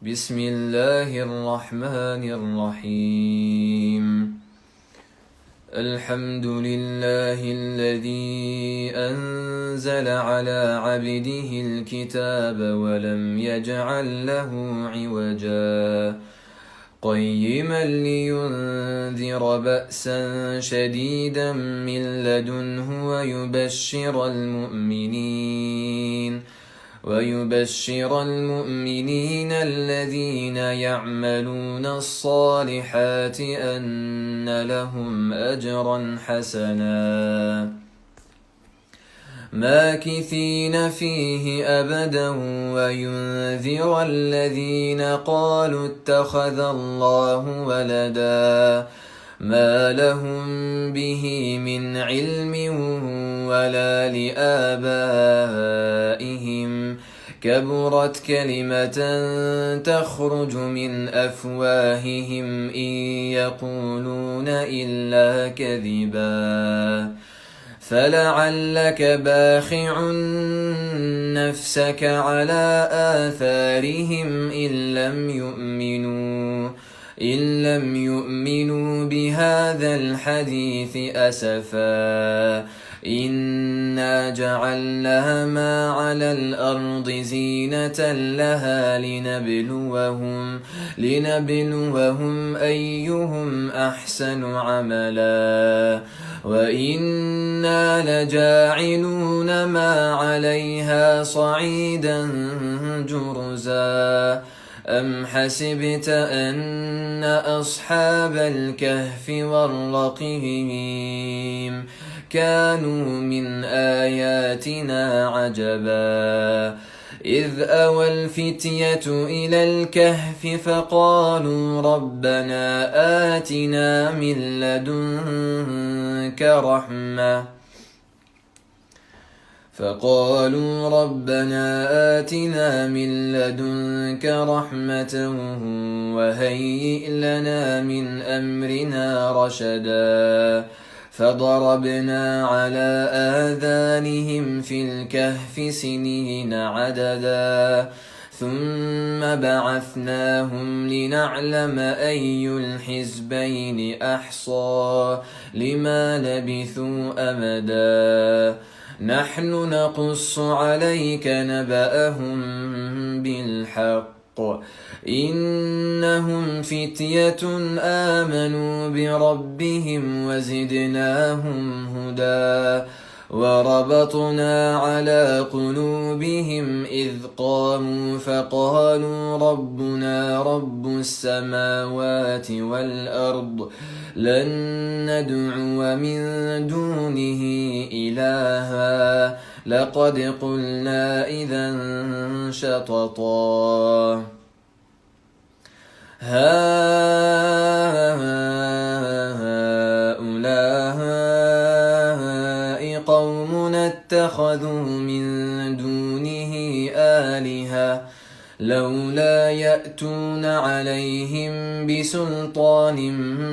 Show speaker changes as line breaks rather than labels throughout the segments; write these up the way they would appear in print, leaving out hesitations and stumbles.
بسم الله الرحمن الرحيم. الحمد لله الذي أنزل على عبده الكتاب ولم يجعل له عوجا قيما لينذر بأسا شديدا من لدنه ويبشر المؤمنين الذين يعملون الصالحات أن لهم أجرا حسنا ماكثين فيه أبدا وينذر الذين قالوا اتخذ الله ولدا ما لهم به من علم ولا لآبائهم كبرت كلمة تخرج من أفواههم إن يقولون إلا كذبا فلعلك باخع نفسك على آثارهم إن لم يؤمنوا بهذا الحديث أسفا إنا جعلنا ما على الأرض زينة لها لنبلوهم أيهم أحسن عملا وإنا لجاعلون ما عليها صعيدا جرزا أم حسبت أن أصحاب الكهف والرقيم كانوا من آياتنا عجبا إذ أوى الفتية إلى الكهف فقالوا ربنا آتنا من لدنك رحمة وهيئ لنا من أمرنا رشدا فضربنا على آذانهم في الكهف سنين عددا ثم بعثناهم لنعلم أي الحزبين أحصى لما لبثوا أمدا نحن نقص عليك نبأهم بالحق إنهم فتية آمنوا بربهم وزدناهم هدى وربطنا على قلوبهم إذ قاموا فقالوا ربنا رب السماوات والأرض لن ندعو من دونه إلها لقد قلنا إذا شططا هؤلاء قومنا اتخذوا من دونه آلهة لولا يأتون عليهم بسلطان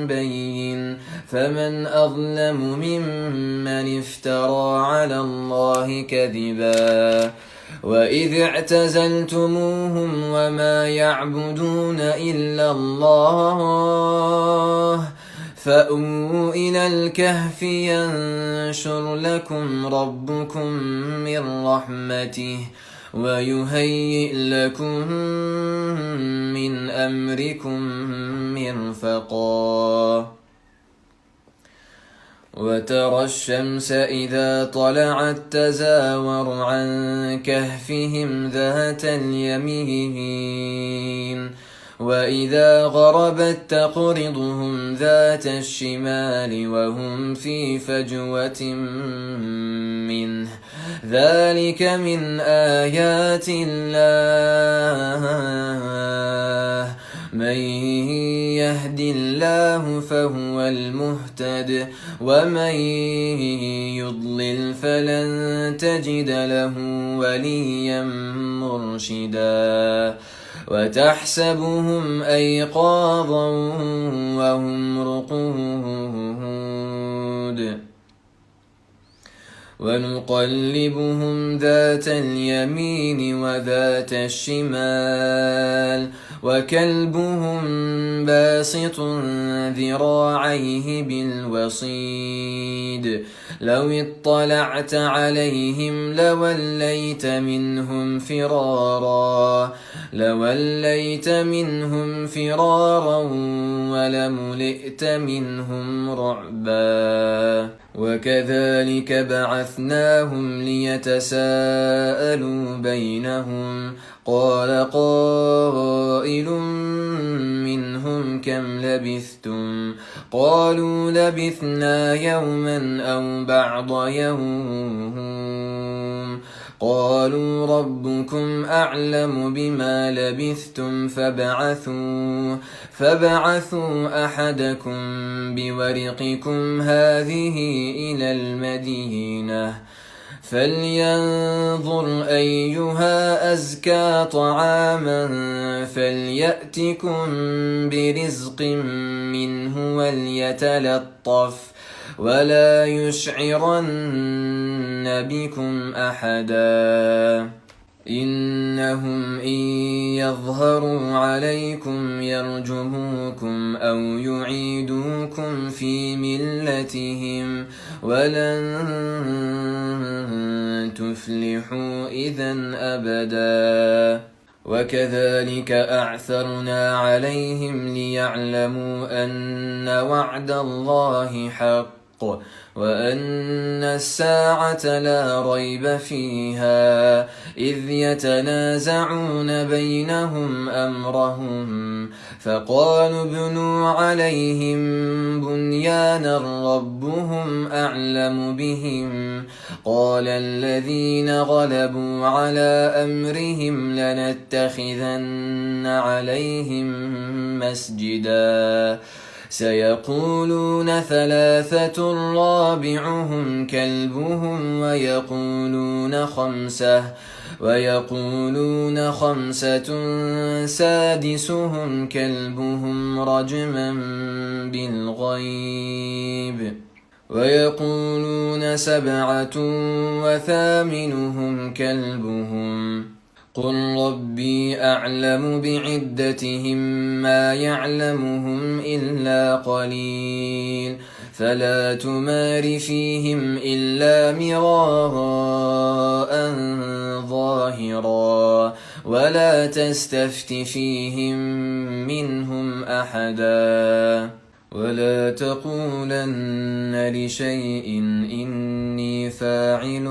بين فمن أظلم ممن افترى على الله كذبا وإذ اعتزلتموهم وما يعبدون إلا الله فأووا إلى الكهف ينشر لكم ربكم من رحمته ويهيئ لكم من أمركم مرفقا وترى الشمس إذا طلعت تزاور عن كهفهم ذات اليمين وإذا غربت تقرضهم ذات الشمال وهم في فجوة منه ذلك من آيات الله من يهد الله فهو المهتد ومن يضلل فلن تجد له وليا مرشدا وتحسبهم أيقاظا وهم رقود ونقلبهم ذات اليمين وذات الشمال وكلبهم باسط ذراعيه بالوصيد لو اطلعت عليهم لوليت منهم فرارا ولملئت منهم رعبا وكذلك بعثناهم ليتساءلوا بينهم قال قائل منهم كم لبثتم قالوا لبثنا يوما أو بعض يوم قالوا ربكم أعلم بما لبثتم فابعثوا أحدكم بورقكم هذه إلى المدينة فلينظر أيها أزكى طعاما فليأتكم برزق منه وليتلطف ولا يشعرن بكم أحدا إنهم إن يظهروا عليكم يرجموكم أو يعيدوكم في ملتهم ولن تفلحوا إذا أبدا وكذلك أعثرنا عليهم ليعلموا أن وعد الله حق وأن الساعة لا ريب فيها إذ يتنازعون بينهم أمرهم فقالوا ابنوا عليهم بنيانا ربهم أعلم بهم قال الذين غلبوا على أمرهم لنتخذن عليهم مسجدا سيقولون ثلاثة رابعهم كلبهم ويقولون خمسة سادسهم كلبهم رجما بالغيب ويقولون سبعة وثامنهم كلبهم قل ربي أعلم بعدتهم ما يعلمهم إلا قليل فلا تمار فيهم إلا مراء ظاهرا ولا تستفت فيهم منهم أحدا ولا تقولن لشيء إني فاعل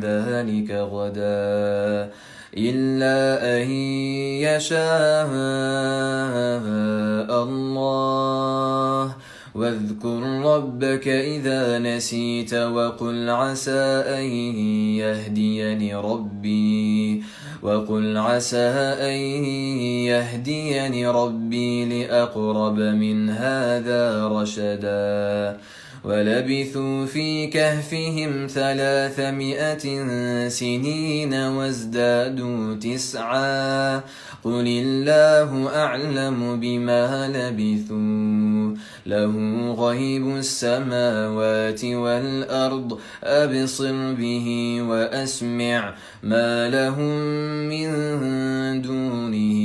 ذلك غدا إلا أن يشاء الله واذكر ربك إذا نسيت وقل عسى أن يهديني ربي لأقرب من هذا رشدا ولبثوا في كهفهم 300 سنين وازدادوا 9 قل الله أعلم بما لبثوا له غيب السماوات والأرض أبصر به وأسمع ما لهم من دونه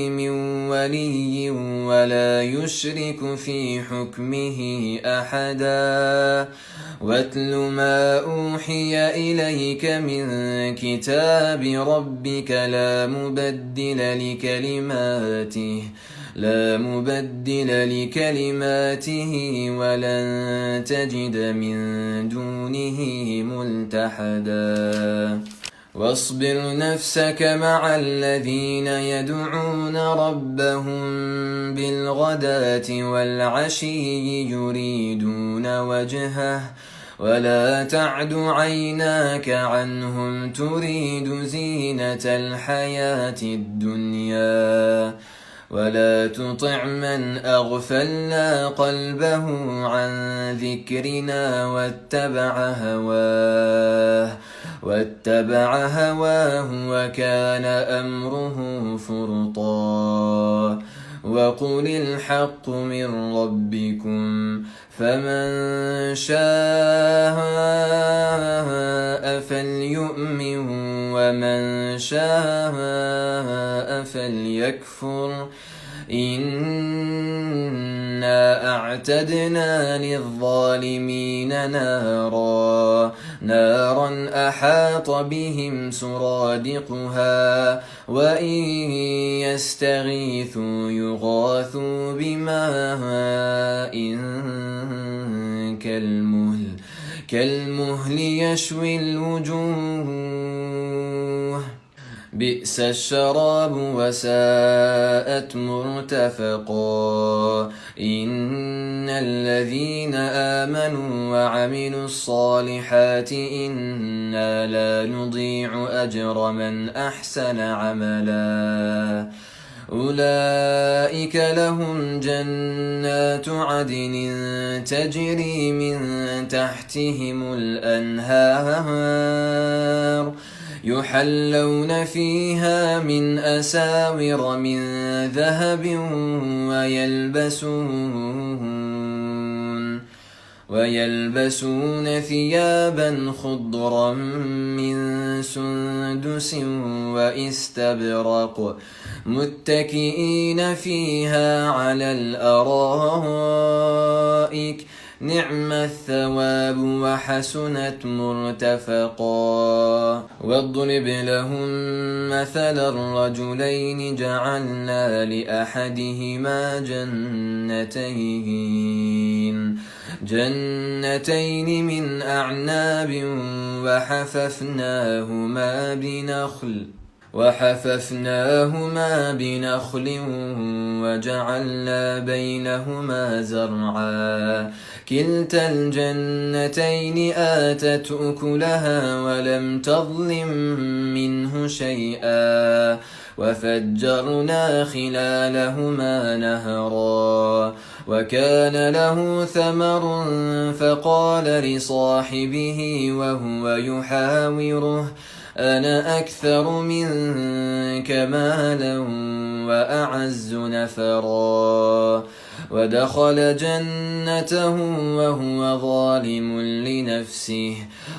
من ولي ولا يشرك في حكمه أحدا واتل ما أوحي إليك من كتاب ربك لا مبدل لكلماته ولن تجد من دونه ملتحدا واصبر نفسك مع الذين يدعون ربهم بالغداة والعشي يريدون وجهه ولا تعد عيناك عنهم تريد زينة الحياة الدنيا ولا تطع من أغفلنا قلبه عن ذكرنا واتبع هواه وكان أمره فرطا وقل الحق من ربكم فمن شاء فليؤمن ومن شاء فليكفر إنا أعتدنا للظالمين نارا أحاط بهم سرادقها وإن يستغيثوا يغاثوا بماء كالمهل يشوي الوجوه بئس الشراب وساءت مرتفقا إن الذين آمنوا وعملوا الصالحات إنا لا نضيع أجر من أحسن عملا أولئك لهم جنات عدن تجري من تحتهم الأنهار يحلون فيها من أساور من ذهب ويلبسون ثيابا خضرا من سندس واستبرق متكئين فيها على الأرائك نعم الثواب وحسنت مرتفقا واضرب لهم مثل الرجلين جعلنا لأحدهما جنتين من أعناب وحففناهما بنخل وجعلنا بينهما زرعا كلتا الجنتين آتت أكلها ولم تظلم منه شيئا وفجرنا خلالهما نهرا وكان له ثمر فقال لصاحبه وهو يحاوره أنا أكثر منك مالا وأعز نفرا ودخل جنته وهو ظالم لنفسه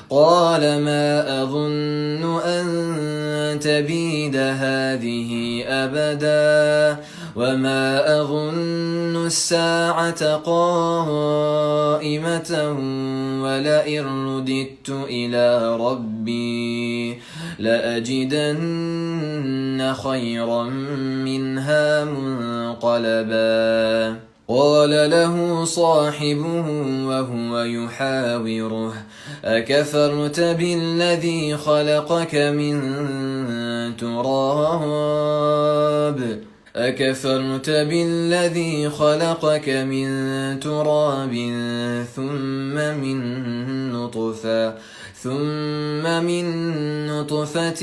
قال ما أظن أن تبيد هذه أبدا وما أظن الساعة قائمة ولئن رددت إلى ربي لأجدن خيرا منها منقلبا قال له صاحبه وهو يحاوره أكفرت بالذي خلقك من تراب ثم من نطفة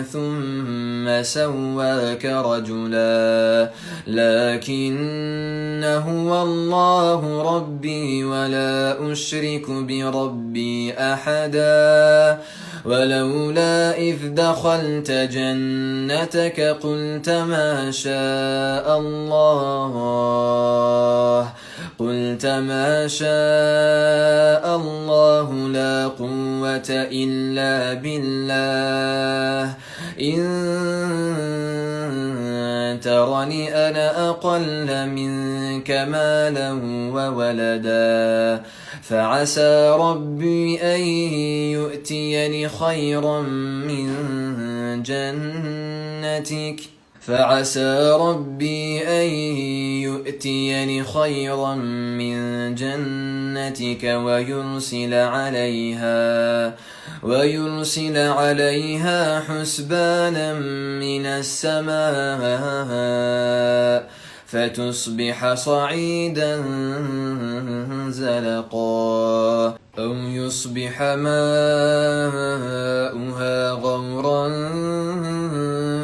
ثم سواك رجلا لكن هو الله ربي ولا أشرك بربي أحدا ولولا إذ دخلت جنتك قلت ما شاء الله لا قوة إلا بالله إن ترني أنا أقل منك مالا وولدا فعسى ربي أن يؤتيني خيرا من جنتك ويرسل عليها حسبانا من السماء فتصبح صعيدا زلقا أو يصبح ماؤها غورا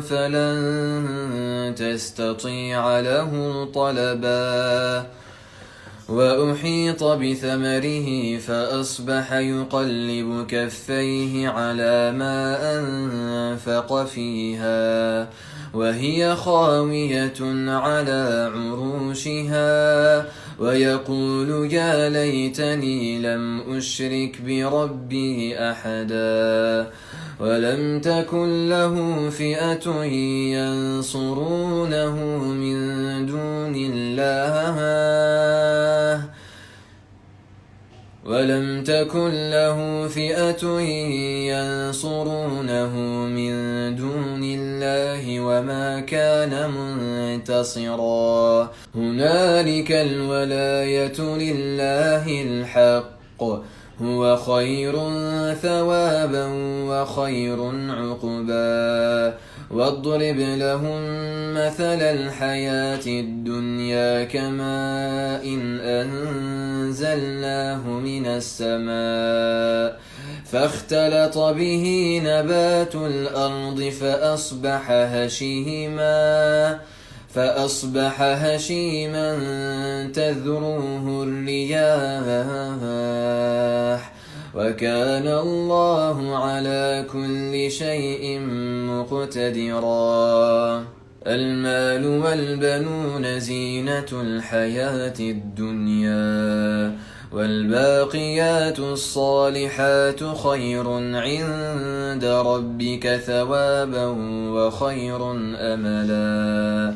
فلن تستطيع له طلبا وأحيط بثمره فأصبح يقلب كفيه على ما أنفق فيها وهي خاوية على عروشها ويقول يا ليتني لم أشرك بربي أحدا ولم تكن له فئة ينصرونه من دون الله وما كان منتصرا هنالك الولاية لله الحق هو خير ثوابا وخير عقبا واضرب لهم مثل الحياة الدنيا كماء إن أنزلناه من السماء فاختلط به نبات الأرض فأصبح هشيما تذروه الرياح وكان الله على كل شيء مقتدرا المال والبنون زينة الحياة الدنيا والباقيات الصالحات خير عند ربك ثوابا وخير أملا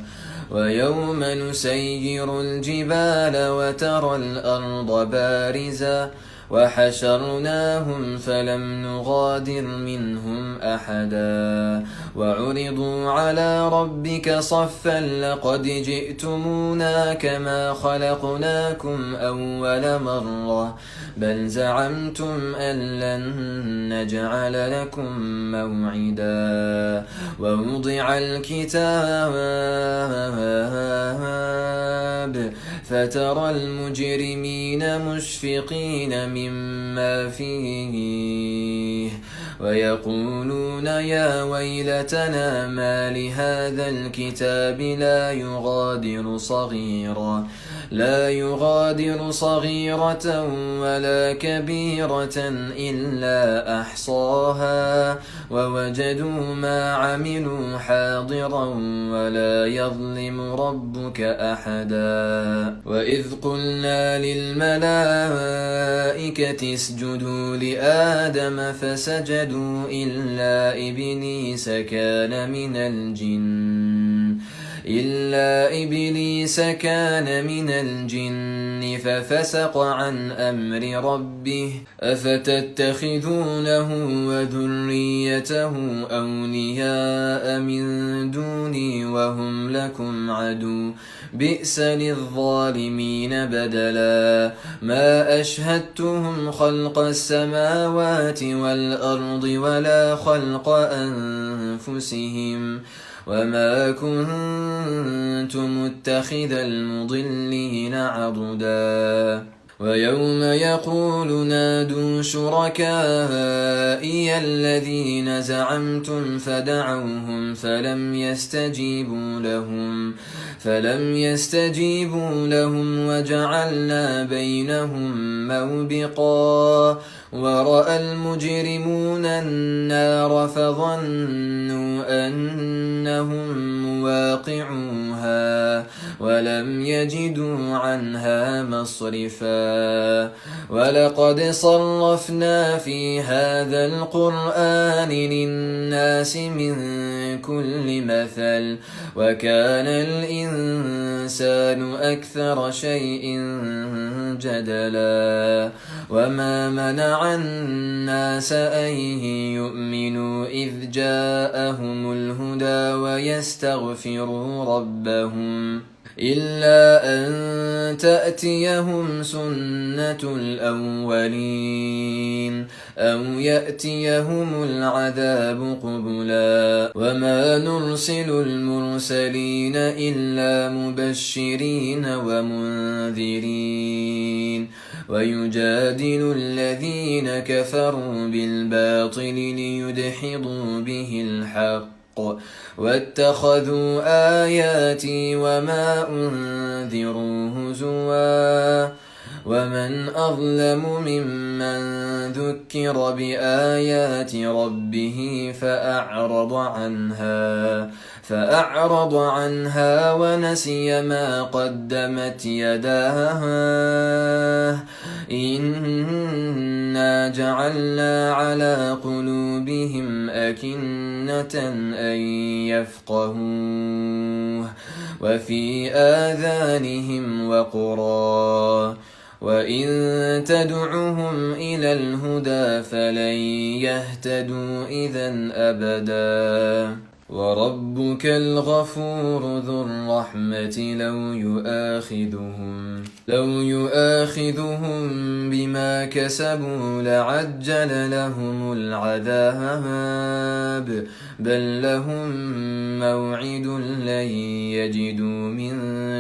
ويوم نسير الجبال وترى الأرض بارزة وحشرناهم فلم نغادر منهم أحدا وعرضوا على ربك صفا لقد جئتمونا كما خلقناكم أول مرة بل زعمتم أن لن نجعل لكم موعدا ووضع الكتاب فترى المجرمين مشفقين مما فيه ويقولون يا ويلتنا ما لهذا الكتاب لا يغادر صغيرة ولا كبيرة إلا أحصاها ووجدوا ما عملوا حاضرا ولا يظلم ربك أحدا وإذ قلنا للملائكة اسجدوا لآدم فسجدوا إلا إبليس كان من الجن ففسق عن أمر ربه أفتتخذونه وذريته أولياء من دوني وهم لكم عدو بئس للظالمين بدلا ما أشهدتهم خلق السماوات والأرض ولا خلق أنفسهم وما كنت متخذ المضلين عضدا ويوم يقول نادوا شركائي الذين زعمتم فدعوهم فلم يستجيبوا لهم وجعلنا بينهم موبقا ورأى المجرمون النار فظنوا أنهم مواقعوها ولم يجدوا عنها مصرفا ولقد صرفنا في هذا القرآن للناس من كل مثل وكان الإنسان أكثر شيء جدلا وما منع الناس أن يؤمنوا إذ جاءهم الهدى ويستغفروا ربهم إلا أن تأتيهم سنة الأولين أو يأتيهم العذاب قبلا وما نرسل المرسلين إلا مبشرين ومنذرين ويجادل الذين كفروا بالباطل ليدحضوا به الحق واتخذوا آياتي وما أنذروا هزوا ومن أظلم ممن ذكر بآيات ربه فأعرض عنها فأعرض عنها ونسي ما قدمت يداه إنا جعلنا على قلوبهم أكنة أن يفقهوه وفي آذانهم وقرا وإن تدعهم إلى الهدى فلن يهتدوا إذا أبدا وربك الغفور ذو الرحمة لو يؤاخذهم بما كسبوا لعجل لهم العذاب بل لهم موعد لن يجدوا من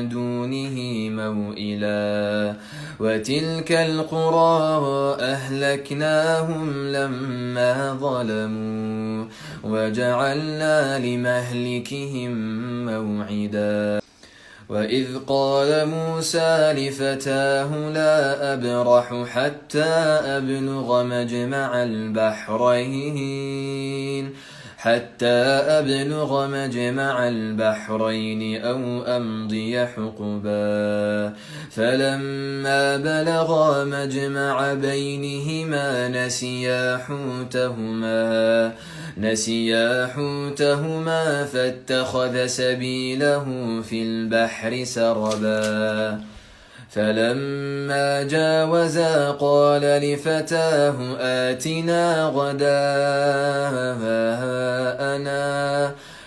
دونه موئلا وتلك القرى أهلكناهم لما ظلموا وجعلنا لمهلكهم موعدا وإذ قال موسى لفتاه لا أبرح حتى أبلغ مجمع البحرين أو أمضي حقبا فلما بلغا مجمع بينهما نسيا حوتهما فاتخذ سبيله في البحر سربا فلما جاوزا قال لفتاه آتنا غداءنا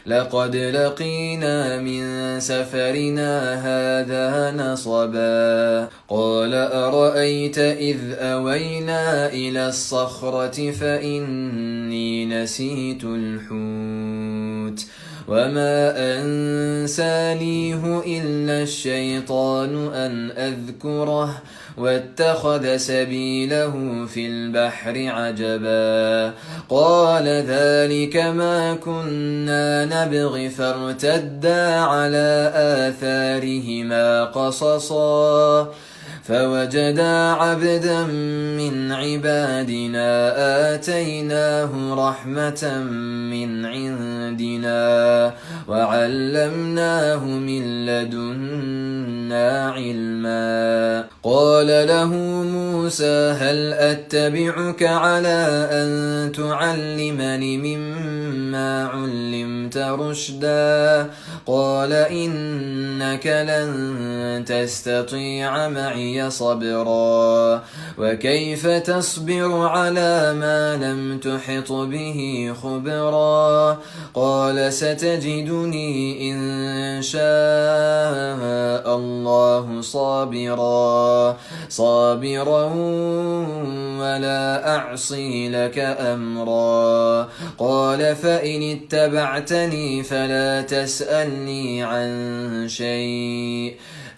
لقد لقينا من سفرنا هذا نصبا قال أرأيت إذ أوينا إلى الصخرة فإني نسيت الحوت وما أنسانيه إلا الشيطان أن أذكره واتخذ سبيله في البحر عجبا قال ذلك ما كنا نبغي فارتدا على آثارهما قصصا فوجدا عبدا من عبادنا آتيناه رحمة من عندنا وعلمناه من لدنا علما قال له موسى هل أتبعك على أن تعلمني مما علمت رشدا قال إنك لن تستطيع معي صبرا وكيف تصبر على ما لم تحط به خبرا قال ستجدني إن شاء الله صابرا ولا أعصي لك أمرا قال فإن اتبعتني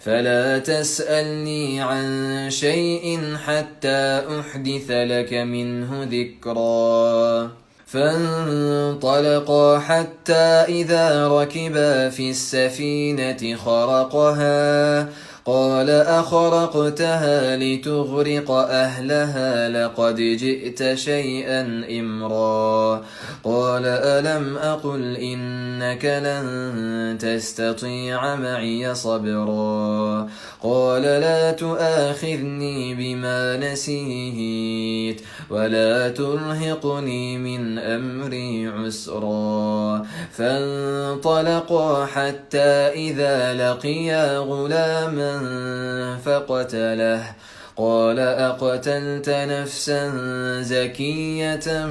فلا تسألني عن شيء حتى أحدث لك منه ذكرا فانطلقا حتى إذا ركبا في السفينة خرقها قال أخرقتها لتغرق أهلها لقد جئت شيئا إمرا قال ألم أقل إنك لن تستطيع معي صبرا قال لا تؤاخذني بما نسيت ولا ترهقني من أمري عسرا فانطلقا حتى إذا لقيا غلاما فقتله قال أقتلت نفسا زكية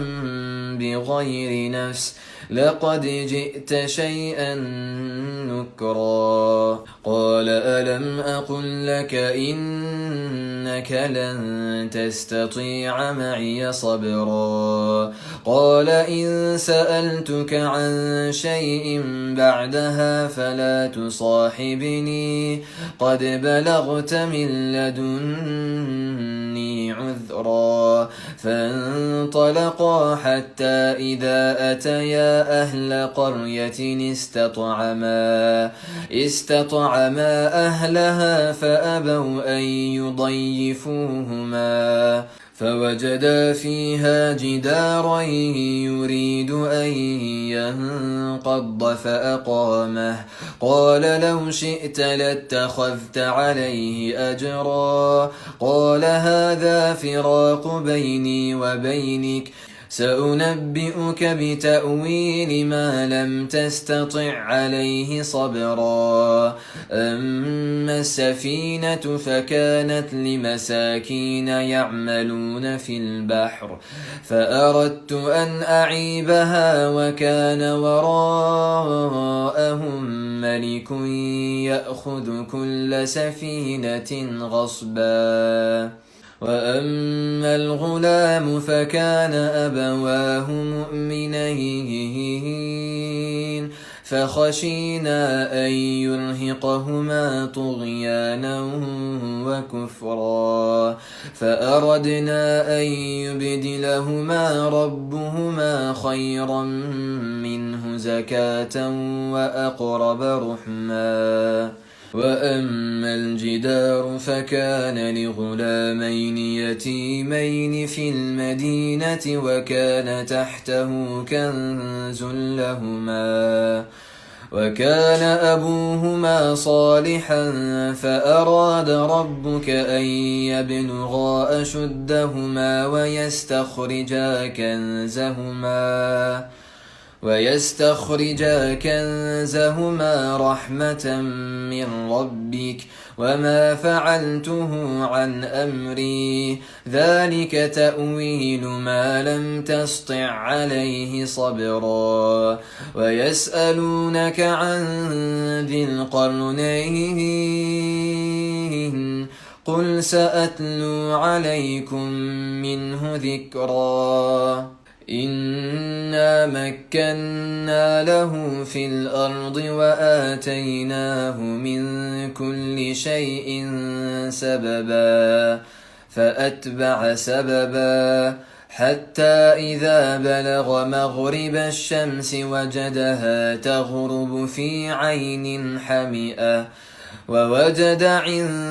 بغير نفس لقد جئت شيئا نكرا قال ألم أقل لك إنك لن تستطيع معي صبرا قال إن سألتك عن شيء بعدها فلا تصاحبني قد بلغت من لدني عذرا فانطلقا حتى إذا أتيا أهل قرية استطعما أهلها فأبوا أن يضيفوهما فوجدا فيها جدارا يريد أن ينقض فأقامه قال لو شئت لاتخذت عليه أجرا قال هذا فراق بيني وبينك سأنبئك بتأويل ما لم تستطع عليه صبرا أما السفينة فكانت لمساكين يعملون في البحر فأردت أن أعيبها وكان وراءهم ملك يأخذ كل سفينة غصبا وأما الغلام فكان أبواه مؤمنين فخشينا أن يرهقهما طغيانا وكفرا فأردنا أن يبدلهما ربهما خيرا منه زكاة وأقرب رحما وأما الجدار فكان لغلامين يتيمين في المدينة وكان تحته كنز لهما وكان أبوهما صالحا فأراد ربك أن يبلغا أشدهما ويستخرجا كنزهما رحمة من ربك وما فعلته عن أمري ذلك تأويل ما لم تسطع عليه صبرا ويسألونك عن ذي القرنين قل سأتلو عليكم منه ذكرا إنا مكنا له في الأرض وآتيناه من كل شيء سببا فأتبع سببا حتى إذا بلغ مغرب الشمس وجدها تغرب في عين حمئة ووجد عندها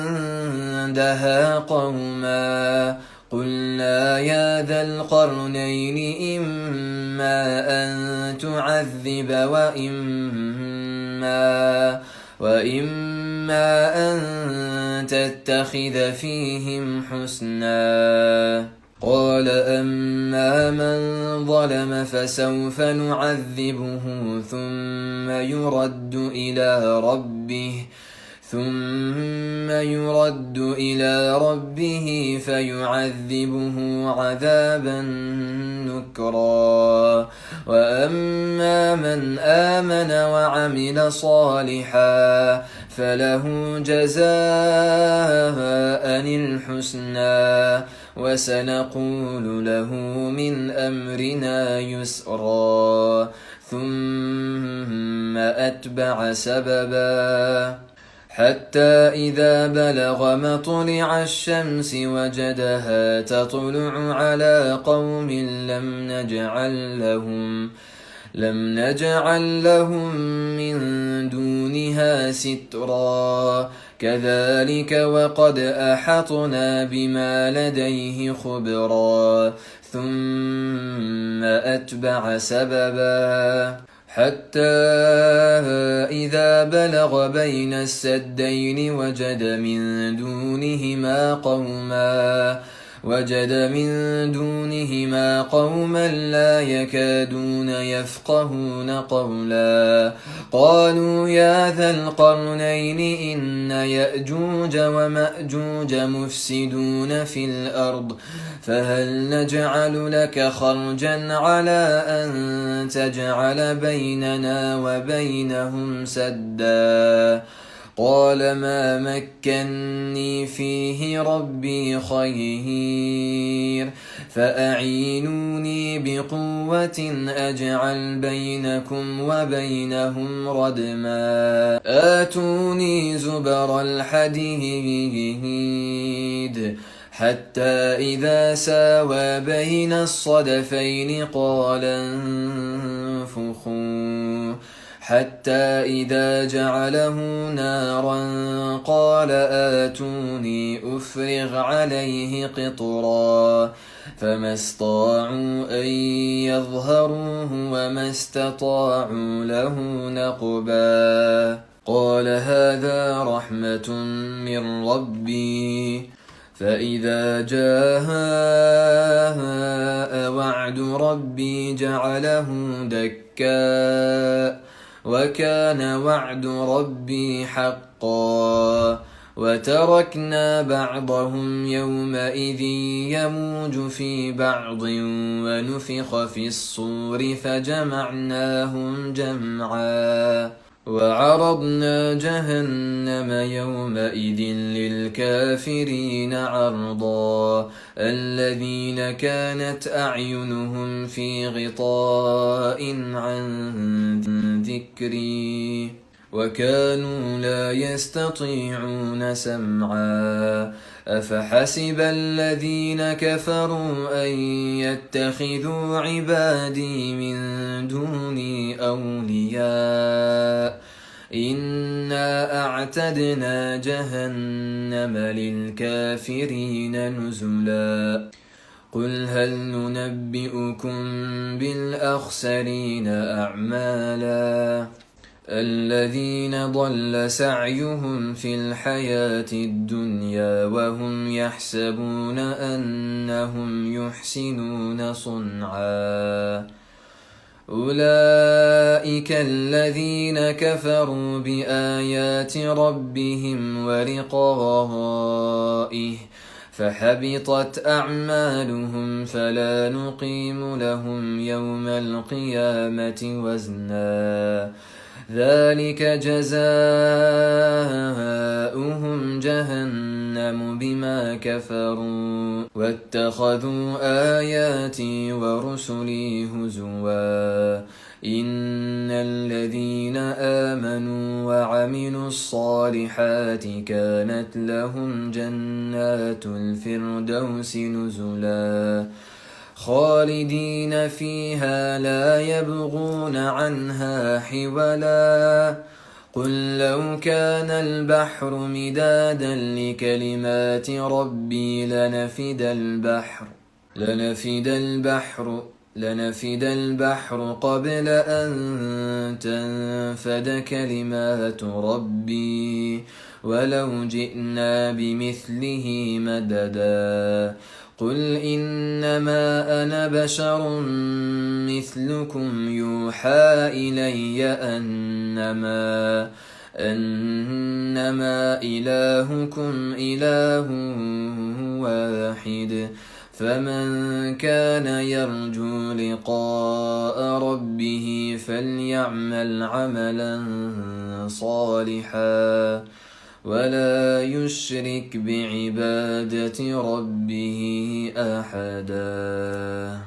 قوما قلنا يا ذا القرنين إما أن تعذب وإما أن تتخذ فيهم حسنا قال أما من ظلم فسوف نعذبه ثم يرد إلى ربه فيعذبه عذابا نكرا وأما من آمن وعمل صالحا فله جزاء الحسنى وسنقول له من أمرنا يسرا ثم أتبع سببا حتى إذا بلغ مطلع الشمس وجدها تطلع على قوم لم نجعل لهم من دونها سترا كذلك وقد أحطنا بما لديه خبرا ثم أتبع سببا حتى إذا بلغ بين السدين وجد من دونهما قوما لا يكادون يفقهون قولا قالوا يا ذا القرنين إن يأجوج ومأجوج مفسدون في الأرض فهل نجعل لك خرجا على أن تجعل بيننا وبينهم سدا قال ما مكني فيه ربي خير فأعينوني بقوة أجعل بينكم وبينهم ردما آتوني زبر الحديد حتى إذا ساوى بين الصدفين قال انفخوا حتى إذا جعله نارا قال آتوني أفرغ عليه قطرا فما استطاعوا أن يظهروه وما استطاعوا له نقبا قال هذا رحمة من ربي فإذا جاء وعد ربي جعله دكا وكان وعد ربي حقا وتركنا بعضهم يومئذ يموج في بعض ونفخ في الصور فجمعناهم جمعا وعرضنا جهنم يومئذ للكافرين عرضا الذين كانت أعينهم في غطاء عن ذكري وكانوا لا يستطيعون سمعا أفحسب الذين كفروا أن يتخذوا عبادي من دوني أولياء إنا أعتدنا جهنم للكافرين نزلا قل هل ننبئكم بالأخسرين أعمالا الذين ضل سعيهم في الحياة الدنيا وهم يحسبون أنهم يحسنون صنعا أولئك الذين كفروا بآيات ربهم ولقائه فحبطت أعمالهم فلا نقيم لهم يوم القيامة وزنا ذلك جزاؤهم جهنم بما كفروا واتخذوا آياتي ورسلي هزوا إن الذين آمنوا وعملوا الصالحات كانت لهم جنات الفردوس نزلا خالدين فيها لا يبغون عنها حولا قل لو كان البحر مدادا لكلمات ربي لنفد البحر قبل أن تنفد كلمات ربي ولو جئنا بمثله مددا قل إنما أنا بشر مثلكم يوحى إلي أنما إلهكم إله واحد فمن كان يرجو لقاء ربه فليعمل عملا صالحا ولا يشرك بعبادة ربه أحدا.